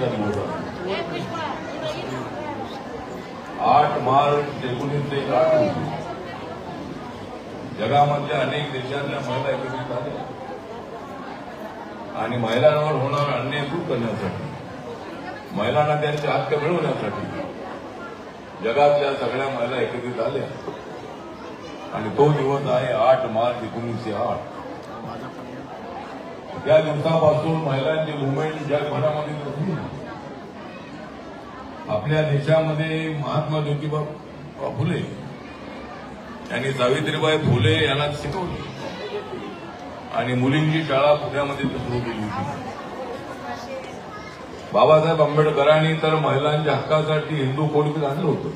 8 मार्च 1908 जगामधल्या अनेक देशातल्या महिला एकत्रित झाल्या आणि महिलांवर होणारा अन्याय दूर करण्यासाठी, महिलांना त्यांचे हक्क मिळवण्यासाठी जगातल्या सगळ्या महिला एकत्रित झाल्या आणि तो दिवस आहे 8 मार्च 1908. त्या दिवसापासून महिलांची मुवमेंट जगभरामध्ये होती. आपल्या देशामध्ये महात्मा ज्योतिबा फुले यांनी सावित्रीबाई फुले यांना शिकवले आणि मुलींची शाळा पुण्यामध्ये सुरू केली होती. बाबासाहेब आंबेडकरांनी तर महिलांच्या हक्कासाठी हिंदू कोड बिल आणलं होतं.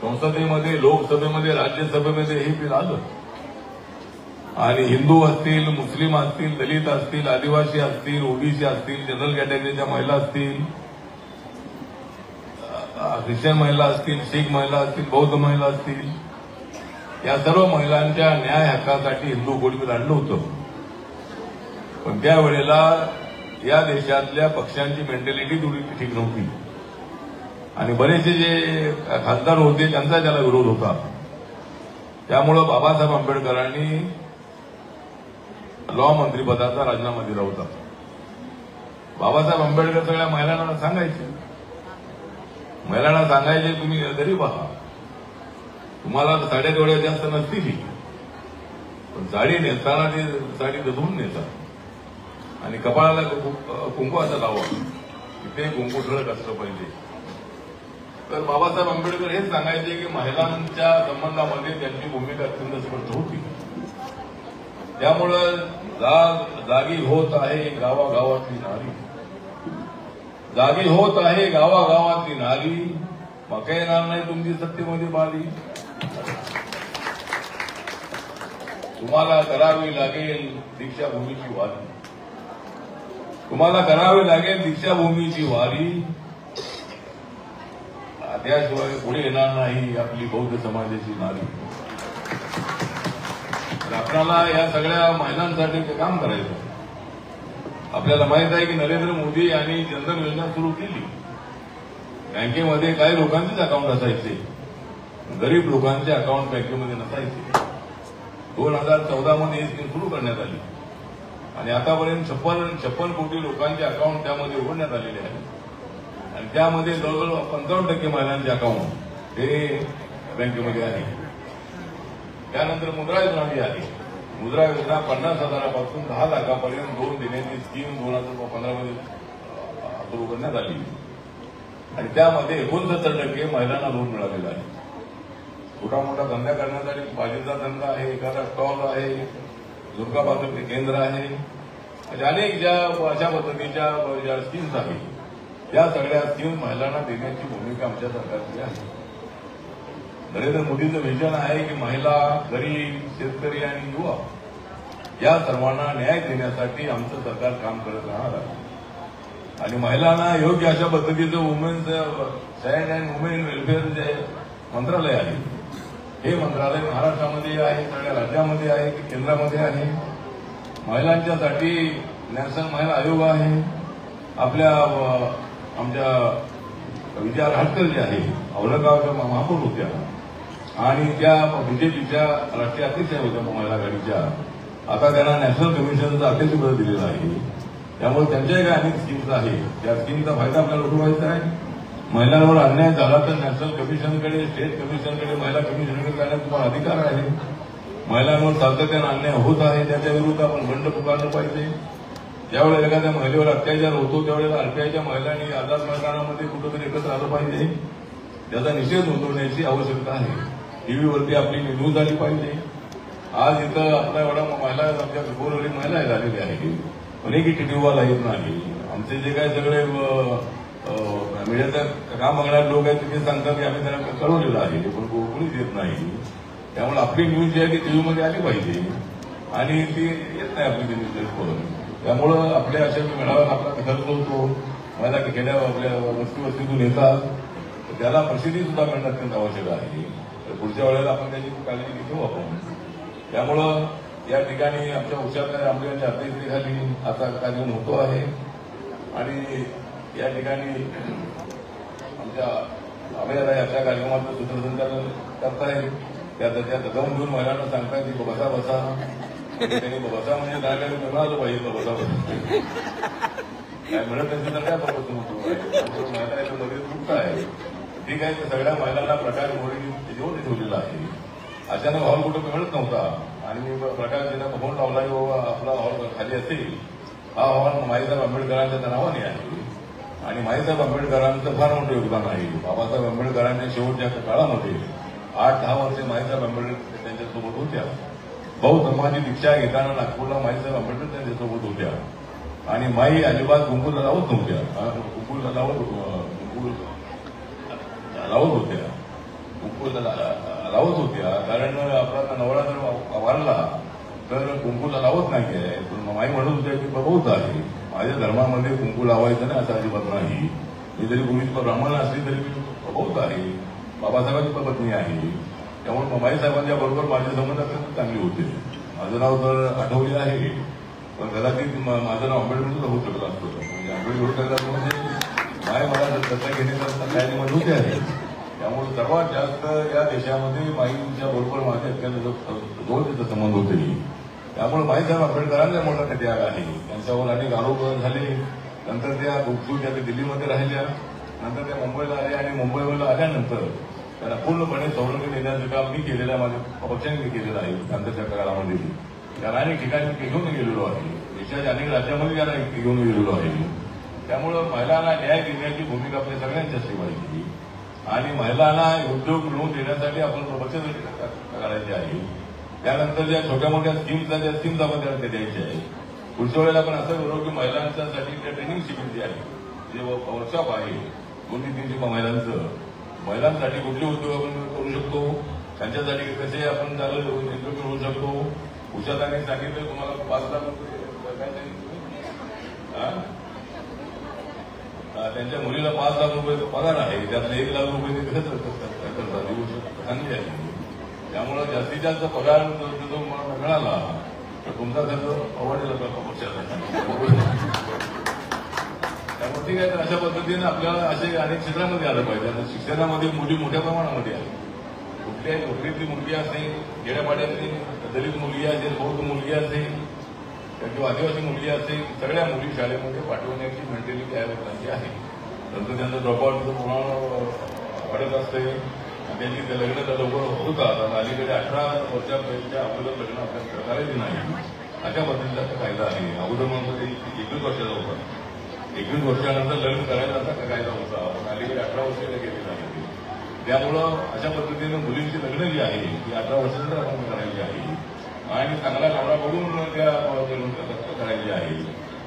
संसदेमध्ये, लोकसभेमध्ये, राज्यसभेमध्ये हे बिल आलं आणि हिंदू असतील, मुस्लिम असतील, दलित असतील, आदिवासी असतील, ओबीसी असतील, जनरल कॅटेगरीच्या महिला असतील, ख्रिश्चन महिला असतील, शीख महिला असतील, बौद्ध महिला असतील, या सर्व महिलांच्या न्याय हक्कासाठी हिंदू कोड बिल आणलं होतं. पण त्यावेळेला या देशातल्या पक्षांची मेंटॅलिटी थोडी ठीक नव्हती आणि बरेचसे जे खासदार होते त्यांचा त्याला विरोध होता. त्यामुळं बाबासाहेब आंबेडकरांनी लॉ मंत्रीपदाचा राजीनामा दिला होता. बाबासाहेब आंबेडकर सगळ्या महिलांना सांगायचे तुम्ही गरीब आहात, तुम्हाला साड्या तेवढ्या जास्त नसतील, पण साडी नेसताना ती साडी दधून नेसा आणि कपाळाला कुंकवाचा लावा, तिथे कुंकू ठळक असलं पाहिजे. तर बाबासाहेब आंबेडकर हेच सांगायचे की महिलांच्या संबंधामध्ये त्यांची भूमिका अत्यंत स्पष्ट होती. त्यामुळं जागी होत आहे गावागावातली नारी, जागी होत आहे गावागावातली नारी, मका येणार नाही तुमची सत्तेमध्ये बाली. तुम्हाला करावी लागेल दीक्षाभूमीची वारी, तुम्हाला करावी लागेल दीक्षाभूमीची वारी. त्याशिवाय पुढे येणार नाही आपली बौद्ध समाजाची नारी. तर आपल्याला या सगळ्या महिलांसाठी काम करायचं. आपल्याला माहित आहे की नरेंद्र मोदी यांनी जनधन योजना सुरू केली. बँकेमध्ये काही लोकांचेच अकाउंट असायचे, गरीब लोकांचे अकाउंट बँकेमध्ये नसायचे. 2014 मध्ये ही स्कीम सुरू करण्यात आली आणि आतापर्यंत 56 कोटी लोकांचे अकाउंट त्यामध्ये उघडण्यात आलेले आहेत आणि त्यामध्ये जवळजवळ 55% महिलांचे अकाउंट हे बँकेमध्ये आहे. त्यानंतर मुद्रा योजना जी आहे, मुद्रा योजना 50,000पासून 10 लाखापर्यंत लोन देण्याची स्कीम 2015 मध्ये सुरू करण्यात आली आणि त्यामध्ये 69% महिलांना लोन मिळालेलं आहे. छोटा मोठा धंदा करण्यासाठी भाजीचा धंदा आहे, एखादा स्टॉल आहे, दुर्गा बाजार केंद्र आहे, अनेक ज्या अशा पद्धतीच्या ज्या स्कीम्स आहेत या सगळ्या स्कीम महिलांना देण्याची भूमिका आमच्या सरकारची आहे. नरेंद्र मोदीचं विजन आहे की महिला, गरीब, शेतकरी आणि युवा या सर्वांना न्याय देण्यासाठी आमचं सरकार काम करत राहणार आहे आणि महिलांना योग्य अशा पद्धतीचं women's child and women welfare जे मंत्रालय आहे, हे मंत्रालय महाराष्ट्रामध्ये आहे, सगळ्या राज्यामध्ये आहे, केंद्रामध्ये आहे. महिलांच्यासाठी नॅशनल महिला आयोग आहे. आपल्या आमच्या विजया रहाटकर जे आहे औरंगाबादच्या महापौर होत्या आणि त्या बीजेपीच्या राष्ट्रीय अध्यक्ष होत्या महिला आघाडीच्या. आता त्यांना नॅशनल कमिशनचं अध्यक्षपद दिलेलं आहे. त्यामुळे त्यांच्याही काही अनेक स्कीम्स आहेत. त्या स्कीमचा फायदा आपल्याला उठवायचा आहे. महिलांवर अन्याय झाला तर नॅशनल कमिशनकडे, स्टेट कमिशनकडे, महिला कमिशनकडे जाण्याचा तुम्हाला अधिकार आहे. महिलांवर सातत्यानं अन्याय होत आहे, त्याच्या विरुद्ध आपण बंड पुकारलं पाहिजे. ज्यावेळेला एखाद्या महिलेवर अत्याचार होतो त्यावेळेला आरपीआयच्या महिलांनी आझाद मैदानामध्ये कुठेतरी एकत्र आलं पाहिजे. त्याचा निषेध नोंदवण्याची आवश्यकता आहे. टीव्हीवरती आपली न्यूज आली पाहिजे. आज इथं आपला एवढा महिला आमच्या गोरगरीब महिला झालेल्या आहेत, पण एकही टीव्हीवाला येत नाही. आमचे जे काही सगळे मीडियाचं काम बघणारे लोक आहेत ते सांगतात की आम्ही त्यांना कळवलेलं आहे, पण कोणीच येत नाही. त्यामुळे आपली न्यूज जी आहे ती टीव्हीमध्ये आली पाहिजे आणि ती येत नाही आपली न्यूज करून. त्यामुळं आपल्या अशा मेळाव्यात आपला खर्च होतो, महिला खेड्या आपल्या वस्तीतून येतात, त्याला प्रसिद्धी सुद्धा मिळणं अत्यंत आवश्यक आहे. तर पुढच्या वेळेला आपण त्याची काळजी घेऊ आपण. त्यामुळं या ठिकाणी आमच्या उच्चार रामदेवांच्या अध्यक्षतेखाली आता कार्यक्रम होतो आहे आणि या ठिकाणी आमच्या आम्हाला याच्या कार्यक्रमाचं सूत्रसंचालन करताय. त्या जाऊन घेऊन महिलांना सांगताय की बसा बसा. त्यांनी बसा म्हणजे काय काय मिळालं पाहिजे बसा बसा काय म्हणत नसेल तर काय बघत महिला याच्यामध्ये चुकता आहे. ठीक आहे, तर सगळ्या महिलांना प्रकाश मोदी जेवण ठेवलेला आहे. अचानक हॉल कुठं मिळत नव्हता आणि मी प्रकाश जिल्हा फोन लावला की बाबा आपला हॉल खाली असेल. हा हॉल माईसाहेब आंबेडकरांच्या नावाने आहे आणि माईसाहेब आंबेडकरांचं फार मोठं योगदान आहे. बाबासाहेब आंबेडकरांच्या शेवटच्या काळामध्ये 8-10 वर्षे माईसाहेब आंबेडकर त्यांच्यासोबत होत्या. बौद्ध धर्माची दीक्षा घेताना नागपूरला माईसाहेब आंबेडकर त्यांच्यासोबत होत्या आणि माई अजिबात कुंकूला लावत नव्हत्या. कुंकूला लावत होत्या कारण आपला नवरा जर वारला तर कुंकूला लावत नाही आहे. माई म्हणत होत्या की बौद्ध आहे, माझ्या धर्मामध्ये कुंकू लावायचं नाही असं अजिबात नाही. मी जरी पूर्वी ब्राह्मण असली तरी मी बौद्ध आहे, बाबासाहेबांची पत्नी आहे. त्यामुळे माई साहेबांच्या बरोबर माझे संबंध अत्यंत चांगले होते. माझं नाव तर आठवले आहे पण कदाचित माझं नाव आंबेडकर होऊ शकलं असतं. म्हणजे आंबेडकर म्हणजे माय मला दत्ता घेण्याचा काय होते आहे. त्यामुळे सर्वात जास्त या देशामध्ये माईंच्या बरोबर माझे अत्यंत जवळचे संबंध होते. त्यामुळे माईसाहेब आंबेडकरांचा मोठा त्याग आहे. त्यांच्यावर अनेक आरोप झाले. नंतर त्या गुपचूप त्या दिल्लीमध्ये राहिल्या, नंतर त्या मुंबईला आल्या आणि मुंबईला आल्यानंतर त्यांना पूर्णपणे संरक्षण देण्याचं काम मी केलेलं आहे, माझ्या पक्षाने केलेलं आहे. नंतरच्या काळामध्ये त्याला अनेक ठिकाणी घेऊन गेलेलो आहे. देशाच्या अनेक राज्यामध्ये त्याला घेऊन गेलेलो आहे. त्यामुळं महिलांना न्याय देण्याची भूमिका आपल्या सगळ्यांची असली पाहिजे आणि महिलांना उद्योग मिळवून देण्यासाठी आपण बचत करायची आहे. त्यानंतर ज्या छोट्या मोठ्या स्कीम्स त्या स्कीम्स आपण त्यांना द्यायच्या आहे. पुढच्या वेळेला आपण असं करू की महिलांसाठी त्या ट्रेनिंग शिबिर जे आहे, जे वर्कशॉप आहे 2-3 महिलांसाठी कुठले उद्योग आपण करू शकतो, त्यांच्यासाठी कसे आपण त्याला इंटरव्ह्यू होऊ शकतो. उषाताने सांगितलं तुम्हाला 5 लाख रुपये काय सांगितलं, त्यांच्या मुलीला 5 लाख रुपये पगार आहे, त्यातले 1 लाख रुपये कसं करतात देऊ शकतो, चांगली आहे. त्यामुळे जास्तीत जास्त पगार जो मिळाला तर तुमचा खर्च आवडलेला पक्षाचा. त्यामुळे ठीक आहे, तर अशा पद्धतीने आपल्याला असे अनेक क्षेत्रामध्ये आलं पाहिजे. आता शिक्षणामध्ये मुली मोठ्या प्रमाणामध्ये आहे. कुठल्याही नोकरीतली मुलगी असेल, खेड्यापाड्यातली दलित मुलगी असेल, बौद्ध मुलगी असेल किंवा आदिवासी मुलगी असेल, सगळ्या मुली शाळेमध्ये पाठवण्याची मेंटॅलिटी या लोकांची आहे. नंतर त्यांचं ड्रॉपआउटचं प्रमाण वाढत असते. त्यांची लग्न लवकर होतात. अलीकडे 18 वर्षापर्यंतच्या अगोदर लग्न आपल्याला करायचे नाही अशा पद्धतीचा कायदा आहे. अगोदर म्हणतो 21 वर्षाचा होता, 21 वर्षानंतर लग्न करायचा असा कायदा होता, पण अलीकडे 18 वर्षाला गेलेला आहे. त्यामुळं अशा पद्धतीनं मुलींची लग्न जी आहे ती 18 वर्षानंतर आपण करायची आहे आणि चांगला नवरा बघून त्या करायची आहे.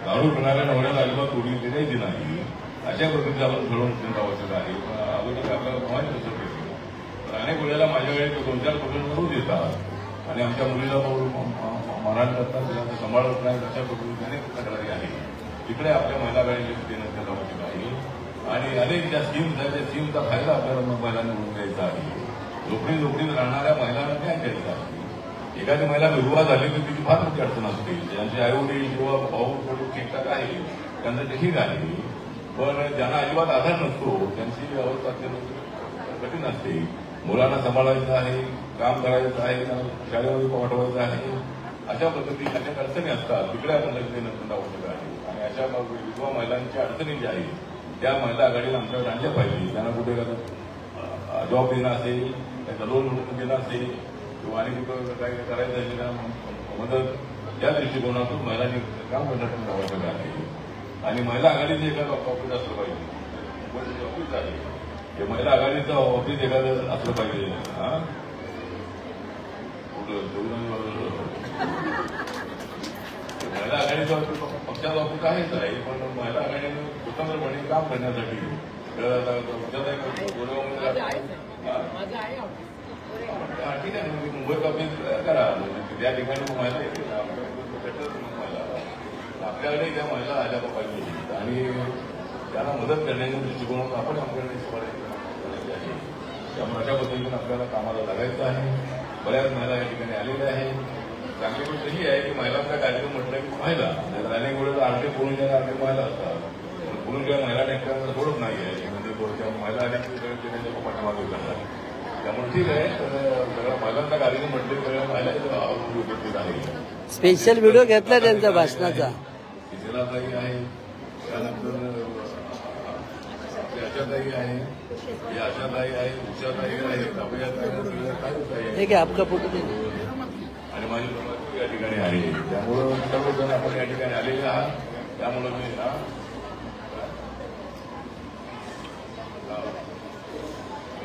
दारू पिणाऱ्या नवऱ्याला अजिबात उडी द्यायची नाही. अशा पद्धतीचं आपण ठरवून देणं आवश्यक आहे. अगोदर आपल्याला माहिती असं अनेक वेळेला माझ्या वेळेस 2-4 कुटुंब रोज येतात आणि आमच्या मुलीला मारहाण करतात, तिला सांभाळत नाही. अशा पद्धतीने अनेक तक्रारी आहेत. तिकडे आपल्या महिला आघाडीला देण्यात आवश्यक आहे आणि अनेक ज्या स्कीम्स आहेत त्या स्कीमचा फायदा आपल्याला महिलांना मिळून द्यायचा आहे. झोपडीत राहणाऱ्या महिलांना न्याय द्यायचा आहे. एखादी महिला विधवा झाली तर तिची फार मोठी अडचण असते. ज्यांचे आईवडील किंवा भाऊ थोडी ठीकठाक आहे त्यांचं ते ठीक आहे, पण ज्यांना अजिबात आधार नसतो त्यांची अवस्था अत्यंत कठीण असते. मुलांना सांभाळायचं आहे, काम करायचं आहे, शाळेमध्ये पाठवायचं आहे. अशा पद्धतीने अनेक अडचणी असतात. तिकडे आपण लक्ष देणं आवश्यक आहे आणि अशा विधवा महिलांच्या अडचणी ज्या आहेत त्या महिला आघाडीला आमच्याकडे आणल्या पाहिजे. त्यांना कुठे जॉब देणं असेल, त्याचा लोन देणं असेल किंवा आणि कुठं काय करायचं असेल त्यांना मदत, या दृष्टिकोनातून महिलांनी काम करण्यासाठी आवश्यक आहे. आणि महिला आघाडीचे एखादं ऑफिस असलं पाहिजे, ऑफिस आहे हे महिला आघाडीचं ऑफिस एखादं असलं पाहिजे. महिला आघाडीचं पक्षाचं ऑफिस आहेच आहे, पण महिला आघाडीनं स्वतंत्रपणे काम करण्यासाठी ठीक आहे, मुंबईत ऑफिस करा, त्या ठिकाणी महिला आपल्याकडे त्या महिला आल्या पाहिजे आणि त्यांना मदत करण्याच्या दृष्टिकोनातून आपण आपल्याकडे करायची आहे. त्यामुळे अशा पद्धतीने आपल्याला कामाला लागायचं आहे. बऱ्याच महिला या ठिकाणी आलेल्या आहेत. चांगली गोष्ट ही आहे की महिलांचा कार्यक्रम म्हटलं की महिला अनेक वेळेला आर्थिक बोलून ज्या आर्थिक महिला असतात म्हणून किंवा महिला टँकरला सोडत नाही आहे, म्हणजे थोडक्या महिला अनेक त्यांच्या पाठीमागे करतात. त्यामुळे ठीक आहे, तर सगळ्या महिलांचा कार्यक्रम म्हटले सगळ्या महिला उपस्थित आहे. स्पेशल व्हिडिओ घेतला त्यांच्या भाषणाचा. विजलाताई आहे, त्यानंतर आशाताई आहे, आशाताई आहे, उषाताई आहे, अभयाताई, ठीक आहे. आपका फोटो दे. आणि माझी या ठिकाणी आहे. त्यामुळं सर्वजण आपण या ठिकाणी आलेले आहात. त्यामुळं मी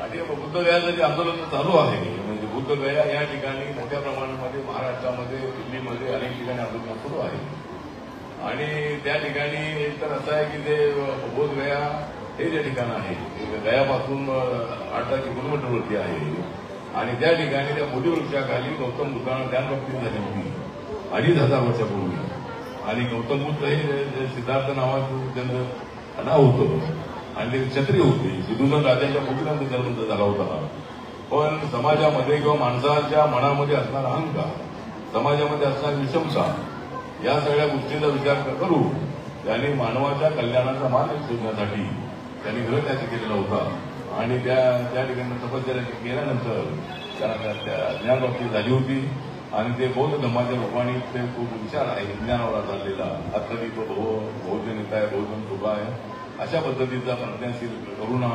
आणि बुद्धगयाचं जे आंदोलन चालू आहे, म्हणजे बुद्धगया या ठिकाणी मोठ्या प्रमाणामध्ये महाराष्ट्रामध्ये, दिल्लीमध्ये अनेक ठिकाणी आंदोलन सुरू आहे. आणि त्या ठिकाणी एक तर असं आहे की ते बोधगया हे जे ठिकाण आहे गयापासून 8-10 किलोमीटरवरती आहे. आणि त्या ठिकाणी त्या बोधिवृक्षाखाली गौतम बुद्धांना ध्यानभक्ती झाली होती 2500 वर्षापूर्वी. आणि गौतम बुद्ध हे सिद्धार्थ नावाचं त्यांचं नाव होतं आणि ते क्षत्रिय होते. विदुषण राजाच्या मुलीनंतर जन्म झाला होता. पण समाजामध्ये किंवा माणसाच्या मनामध्ये असणारा अहंकार, समाजामध्ये असणारी विषमता, या सगळ्या गोष्टींचा विचार करून त्यांनी मानवाच्या कल्याणाचा मार्ग शोधण्यासाठी त्यांनी ग्रहत्याग केलेला होता. आणि त्या ठिकाणी तपश्चर्या केल्यानंतर त्यांना त्या ज्ञानप्राप्ती झाली होती. आणि ते बौद्ध धर्माच्या लोकांनी ते खूप विचार आहे ज्ञानावर चाललेला, आत्मदीप बहुजन हिताय बहुजन सुखाय अशा पद्धतीचा प्रज्ञाशील करुणा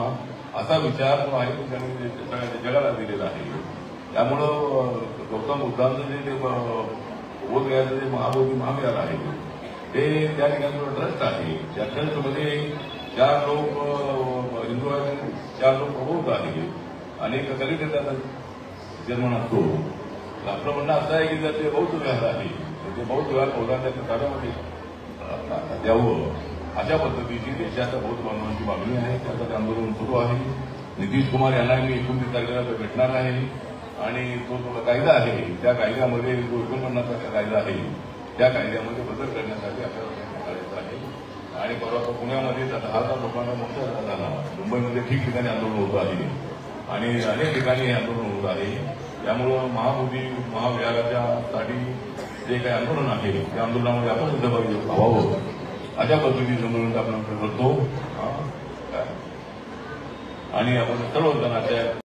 असा विचार जो आहे तो त्यांनी सगळ्या जगाला दिलेला आहे. त्यामुळं गौतम बुद्धांचं जे बोधगयाचं जे महाबोधी महाविहार आहे ते त्या ठिकाणी ट्रस्ट आहे. त्या ट्रस्टमध्ये 4 लोक हिंदू आहेत, 4 लोक बौद्ध आहेत आणि एक कलिकताचा जन्म नसतो. आपलं म्हणणं असं आहे की जर ते बौद्ध विहार आहे तर ते बौद्ध विहार बौद्धांच्या ताब्यामध्ये द्यावं अशा पद्धतीची देशाच्या बौद्ध बांधवांची मागणी आहे. त्याचं आंदोलन सुरू आहे. नितीश कुमार यांना मी 29 तारखेला भेटणार आहे. आणि तो कायदा आहे त्या कायद्यामध्ये जो 49चा कायदा आहे त्या कायद्यामध्ये बदल करण्यासाठी आपल्याला प्रयत्न करायचा आहे. आणि परवा पुण्यामध्ये 10,000 लोकांना मोर्चा झाला. मुंबईमध्ये ठिकठिकाणी आंदोलन होत आहे आणि अनेक ठिकाणी हे आंदोलन होत आहे. त्यामुळं महाबोधी महाविहाराच्या साठी जे काही आंदोलन आहे त्या आंदोलनामध्ये आपण सहभागी व्हावं अशा पद्धतीचं आंदोलन आपण करतो. आणि आपण सर्वजण अशा